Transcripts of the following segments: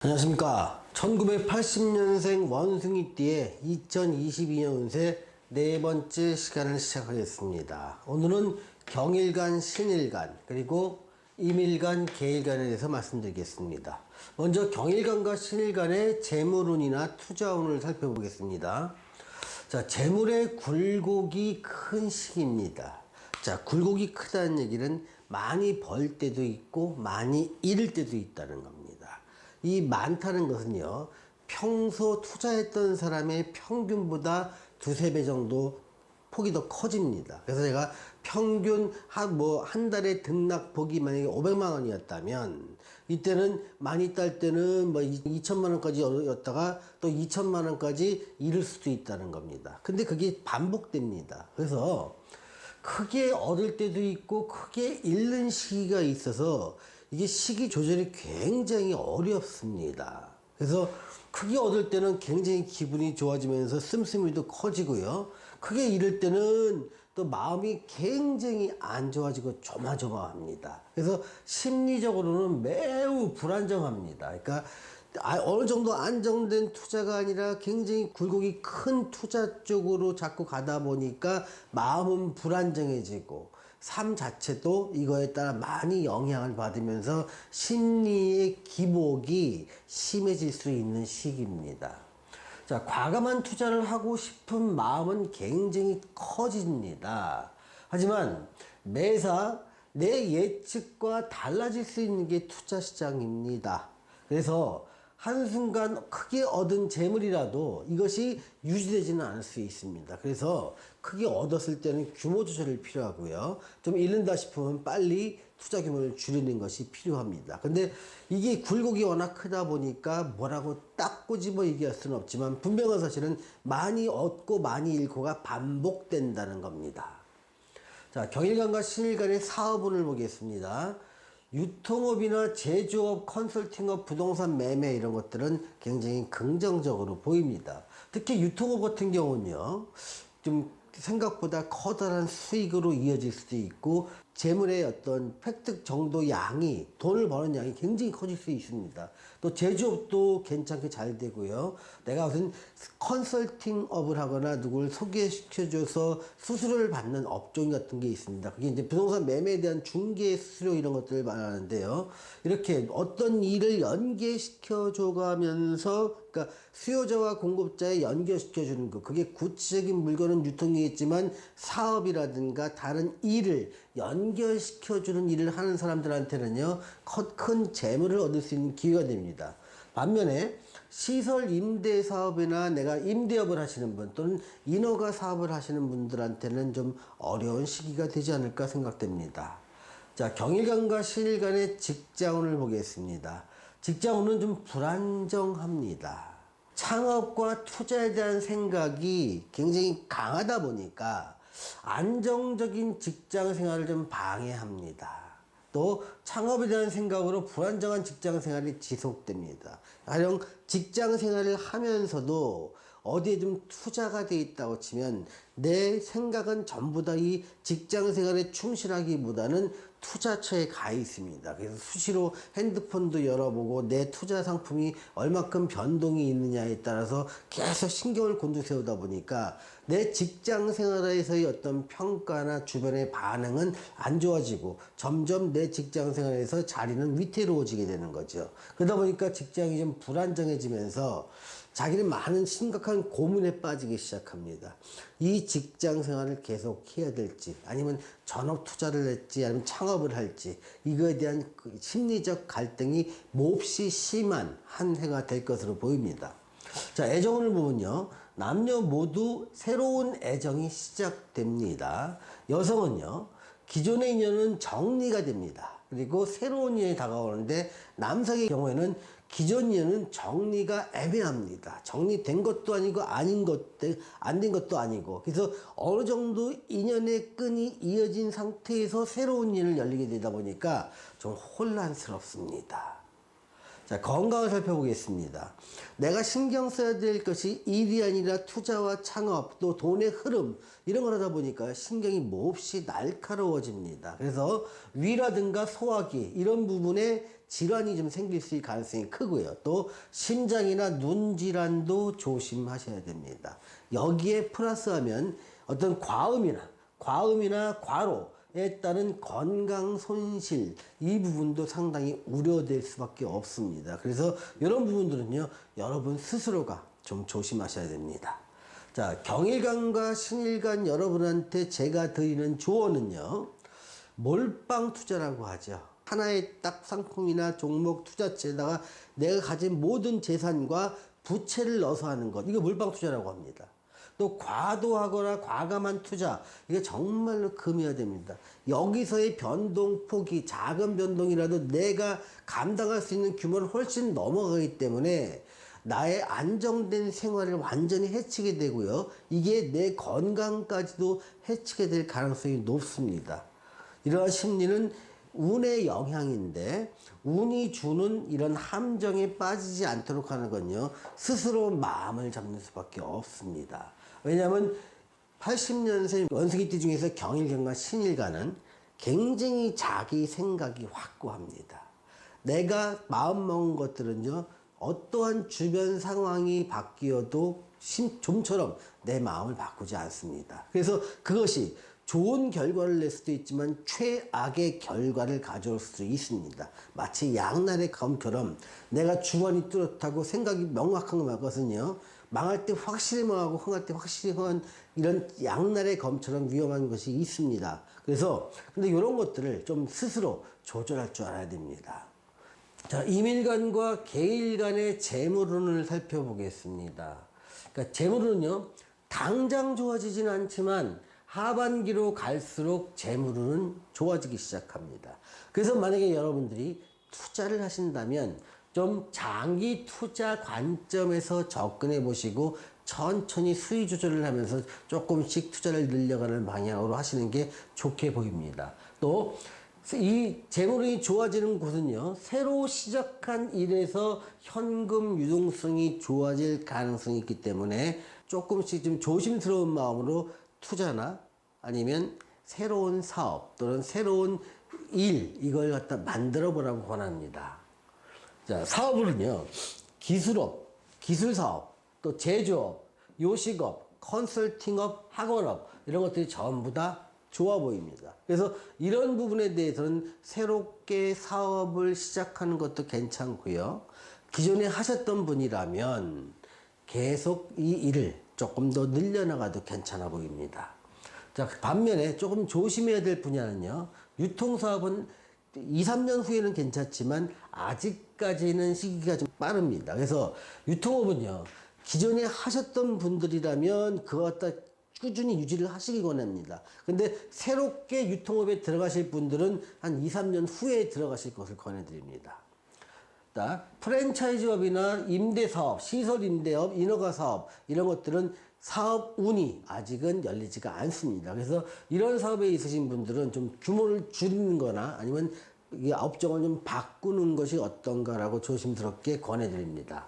안녕하십니까. 1980년생 원숭이띠의 2022년 운세 네 번째 시간을 시작하겠습니다. 오늘은 경일간, 신일간, 그리고 임일간, 계일간에 대해서 말씀드리겠습니다. 먼저 경일간과 신일간의 재물운이나 투자운을 살펴보겠습니다. 자, 재물의 굴곡이 큰 시기입니다. 자, 굴곡이 크다는 얘기는 많이 벌 때도 있고 많이 잃을 때도 있다는 겁니다. 이 많다는 것은요, 평소 투자했던 사람의 평균보다 두세 배 정도 폭이 더 커집니다. 그래서 제가 평균 한 달에 등락폭이 만약에 500만 원이었다면, 이때는 많이 딸 때는 2천만 원까지 였다가 또 2천만 원까지 잃을 수도 있다는 겁니다. 근데 그게 반복됩니다. 그래서 크게 얻을 때도 있고 크게 잃는 시기가 있어서 이게 시기 조절이 굉장히 어렵습니다. 그래서 크게 얻을 때는 굉장히 기분이 좋아지면서 씀씀이도 커지고요. 크게 잃을 때는 또 마음이 굉장히 안 좋아지고 조마조마합니다. 그래서 심리적으로는 매우 불안정합니다. 그러니까 어느 정도 안정된 투자가 아니라 굉장히 굴곡이 큰 투자 쪽으로 자꾸 가다 보니까 마음은 불안정해지고 삶 자체도 이거에 따라 많이 영향을 받으면서 심리의 기복이 심해질 수 있는 시기입니다. 자, 과감한 투자를 하고 싶은 마음은 굉장히 커집니다. 하지만 매사 내 예측과 달라질 수 있는 게 투자 시장입니다. 그래서 한순간 크게 얻은 재물이라도 이것이 유지되지는 않을 수 있습니다. 그래서 크게 얻었을 때는 규모 조절이 필요하고요. 좀 잃는다 싶으면 빨리 투자 규모를 줄이는 것이 필요합니다. 근데 이게 굴곡이 워낙 크다 보니까 뭐라고 딱 꼬집어 얘기할 수는 없지만 분명한 사실은 많이 얻고 많이 잃고가 반복된다는 겁니다. 자, 경일간과 신일간의 사업운을 보겠습니다. 유통업이나 제조업, 컨설팅업, 부동산 매매 이런 것들은 굉장히 긍정적으로 보입니다. 특히 유통업 같은 경우는요, 좀 생각보다 커다란 수익으로 이어질 수도 있고 재물의 어떤 획득 정도 양이, 돈을 버는 양이 굉장히 커질 수 있습니다. 또 제조업도 괜찮게 잘 되고요. 내가 무슨 컨설팅업을 하거나 누구를 소개시켜줘서 수수료를 받는 업종 같은 게 있습니다. 그게 이제 부동산 매매에 대한 중개 수수료 이런 것들을 말하는데요. 이렇게 어떤 일을 연계시켜줘가면서, 그러니까 수요자와 공급자에 연결시켜주는 거, 그게 구체적인 물건은 유통이겠지만 사업이라든가 다른 일을 연결시켜주는 일을 하는 사람들한테는요, 큰 재물을 얻을 수 있는 기회가 됩니다. 반면에 시설 임대 사업이나 내가 임대업을 하시는 분 또는 인허가 사업을 하시는 분들한테는 좀 어려운 시기가 되지 않을까 생각됩니다. 자, 경일간과 신일간의 직장운을 보겠습니다. 직장운은 좀 불안정합니다. 창업과 투자에 대한 생각이 굉장히 강하다 보니까 안정적인 직장 생활을 좀 방해합니다. 또 창업에 대한 생각으로 불안정한 직장 생활이 지속됩니다. 가령 직장 생활을 하면서도 어디에 좀 투자가 돼 있다고 치면 내 생각은 전부 다 이 직장 생활에 충실하기보다는 투자처에 가 있습니다. 그래서 수시로 핸드폰도 열어보고 내 투자 상품이 얼마큼 변동이 있느냐에 따라서 계속 신경을 곤두세우다 보니까 내 직장 생활에서의 어떤 평가나 주변의 반응은 안 좋아지고 점점 내 직장 생활에서 자리는 위태로워지게 되는 거죠. 그러다 보니까 직장이 좀 불안정해지면서 자기는 많은 심각한 고민에 빠지기 시작합니다. 이 직장 생활을 계속 해야 될지, 아니면 전업 투자를 할지, 아니면 창업을 할지, 이거에 대한 심리적 갈등이 몹시 심한 한 해가 될 것으로 보입니다. 자, 애정운을 보면요, 남녀 모두 새로운 애정이 시작됩니다. 여성은요, 기존의 인연은 정리가 됩니다. 그리고 새로운 인연이 다가오는데 남성의 경우에는 기존 인연은 정리가 애매합니다. 정리된 것도 아니고 안 된 것도 아니고, 그래서 어느 정도 인연의 끈이 이어진 상태에서 새로운 인연을 열리게 되다 보니까 좀 혼란스럽습니다. 자, 건강을 살펴보겠습니다. 내가 신경 써야 될 것이 일이 아니라 투자와 창업, 또 돈의 흐름, 이런 걸 하다 보니까 신경이 몹시 날카로워집니다. 그래서 위라든가 소화기, 이런 부분에 질환이 좀 생길 수 있을 가능성이 크고요. 또 심장이나 눈 질환도 조심하셔야 됩니다. 여기에 플러스하면 어떤 과음이나 과로에 따른 건강 손실, 이 부분도 상당히 우려될 수밖에 없습니다. 그래서 이런 부분들은요, 여러분 스스로가 좀 조심하셔야 됩니다. 자, 경일관과 신일관 여러분한테 제가 드리는 조언은요, 몰빵 투자라고 하죠. 하나의 딱 상품이나 종목 투자처에다가 내가 가진 모든 재산과 부채를 넣어서 하는 것, 이거 몰빵 투자라고 합니다. 또 과도하거나 과감한 투자, 이게 정말로 금해야 됩니다. 여기서의 변동폭이 작은 변동이라도 내가 감당할 수 있는 규모를 훨씬 넘어가기 때문에 나의 안정된 생활을 완전히 해치게 되고요. 이게 내 건강까지도 해치게 될 가능성이 높습니다. 이러한 심리는 운의 영향인데, 운이 주는 이런 함정에 빠지지 않도록 하는 건요, 스스로 마음을 잡는 수밖에 없습니다. 왜냐하면 80년생 원숭이띠 중에서 경일관과 신일관은 굉장히 자기 생각이 확고합니다. 내가 마음먹은 것들은요, 어떠한 주변 상황이 바뀌어도 좀처럼 내 마음을 바꾸지 않습니다. 그래서 그것이 좋은 결과를 낼 수도 있지만 최악의 결과를 가져올 수도 있습니다. 마치 양날의 검처럼 내가 주관이 뚜렷하고 생각이 명확한 것은요, 망할 때 확실히 망하고 흥할 때 확실히 흥한 이런 양날의 검처럼 위험한 것이 있습니다. 그래서 근데 이런 것들을 좀 스스로 조절할 줄 알아야 됩니다. 자, 임일관과 계일관의 재물운을 살펴보겠습니다. 그러니까 재물운은요, 당장 좋아지진 않지만 하반기로 갈수록 재물운은 좋아지기 시작합니다. 그래서 만약에 여러분들이 투자를 하신다면 좀 장기 투자 관점에서 접근해 보시고 천천히 수위 조절을 하면서 조금씩 투자를 늘려가는 방향으로 하시는 게 좋게 보입니다. 또 이 재물운이 좋아지는 곳은요, 새로 시작한 일에서 현금 유동성이 좋아질 가능성이 있기 때문에 조금씩 좀 조심스러운 마음으로 투자나 아니면 새로운 사업 또는 새로운 일, 이걸 갖다 만들어 보라고 권합니다. 자, 사업으로는요, 기술업, 기술사업, 또 제조업, 요식업, 컨설팅업, 학원업, 이런 것들이 전부 다 좋아 보입니다. 그래서 이런 부분에 대해서는 새롭게 사업을 시작하는 것도 괜찮고요. 기존에 하셨던 분이라면 계속 이 일을 조금 더 늘려나가도 괜찮아 보입니다. 자, 반면에 조금 조심해야 될 분야는요, 유통사업은 2, 3년 후에는 괜찮지만 아직까지는 시기가 좀 빠릅니다. 그래서 유통업은요, 기존에 하셨던 분들이라면 그거 갖다 꾸준히 유지를 하시기 권합니다. 근데 새롭게 유통업에 들어가실 분들은 한 2, 3년 후에 들어가실 것을 권해드립니다. 프랜차이즈업이나 임대사업, 시설임대업, 인허가사업, 이런 것들은 사업 운이 아직은 열리지가 않습니다. 그래서 이런 사업에 있으신 분들은 좀 규모를 줄이는 거나 아니면 이 업종을 좀 바꾸는 것이 어떤가라고 조심스럽게 권해드립니다.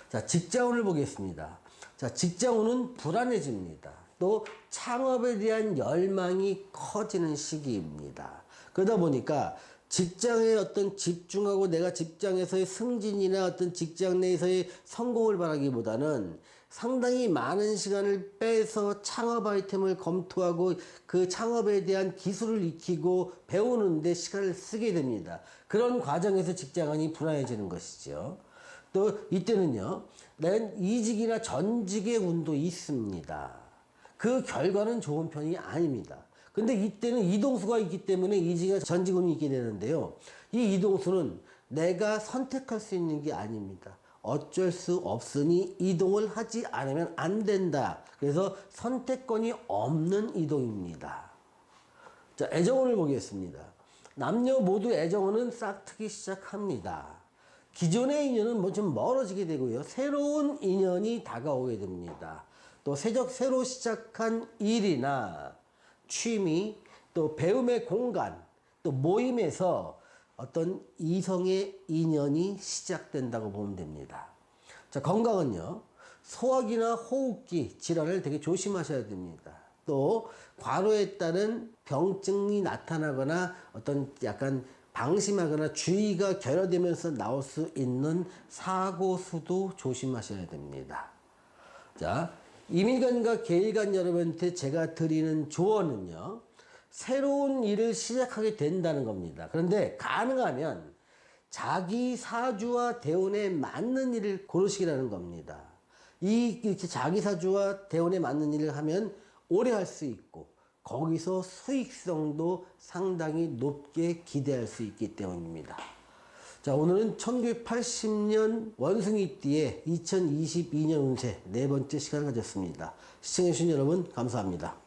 자, 직장운을 보겠습니다. 자, 직장운은 불안해집니다. 또 창업에 대한 열망이 커지는 시기입니다. 그러다 보니까 직장에 어떤 집중하고 내가 직장에서의 승진이나 어떤 직장 내에서의 성공을 바라기보다는 상당히 많은 시간을 빼서 창업 아이템을 검토하고 그 창업에 대한 기술을 익히고 배우는데 시간을 쓰게 됩니다. 그런 과정에서 직장인이 불안해지는 것이죠. 또 이때는요, 난 이직이나 전직의 운도 있습니다. 그 결과는 좋은 편이 아닙니다. 근데 이때는 이동수가 있기 때문에 이직이나 전직운이 있게 되는데요. 이 이동수는 내가 선택할 수 있는 게 아닙니다. 어쩔 수 없으니 이동을 하지 않으면 안 된다. 그래서 선택권이 없는 이동입니다. 자, 애정운을 보겠습니다. 남녀 모두 애정운은 싹트기 시작합니다. 기존의 인연은 뭐 좀 멀어지게 되고요. 새로운 인연이 다가오게 됩니다. 또 새로 시작한 일이나 취미, 또 배움의 공간, 또 모임에서 어떤 이성의 인연이 시작된다고 보면 됩니다. 자, 건강은요. 소화기나 호흡기 질환을 되게 조심하셔야 됩니다. 또 과로에 따른 병증이 나타나거나 어떤 약간 방심하거나 주의가 결여되면서 나올 수 있는 사고수도 조심하셔야 됩니다. 자, 임일간과 계일간 여러분한테 제가 드리는 조언은요. 새로운 일을 시작하게 된다는 겁니다. 그런데 가능하면 자기 사주와 대운에 맞는 일을 고르시라는 겁니다. 이렇게 자기 사주와 대운에 맞는 일을 하면 오래 할 수 있고 거기서 수익성도 상당히 높게 기대할 수 있기 때문입니다. 자, 오늘은 1980년 원숭이띠의 2022년 운세 네 번째 시간을 가졌습니다. 시청해주신 여러분 감사합니다.